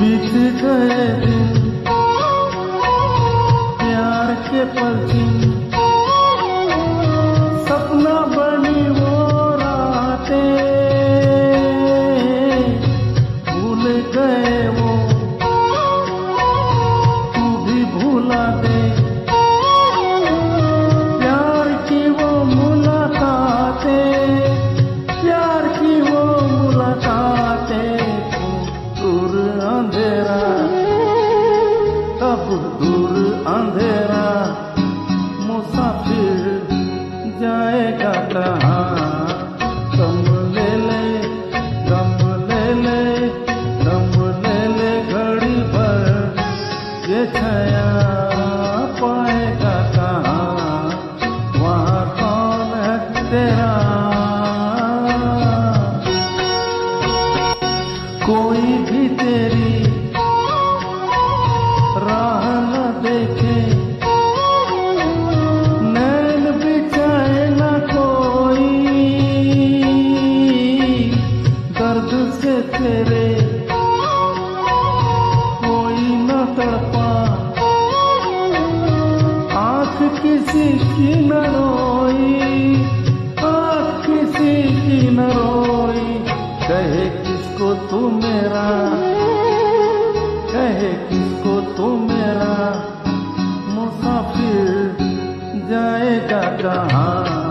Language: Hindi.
बीत गए दिन प्यार के पलछिन, सपना बनी वो रातें, भूल गए वो, तू भी भूला दे प्यार की वो मुलाकातें, प्यार की वो मुलाकातें। दूर अंधेरा, कब दूर अंधेरा, मुसाफिर जाएगा कहाँ। गम ले ले, गम ले ले, गम ले ले घड़ी भर, ये छाया पाएगा कहाँ। वहाँ कौन है तेरा, कोई भी तेरी राह न देखे, नैन बिछाए न कोई, दर्द से तेरे कोई न तड़पा, आँख किसी की न रोई, आँख किसी की न रोई। कहे किसको तू मेरा, कहे किसको तू मेरा, मुसाफिर जाएगा कहाँ।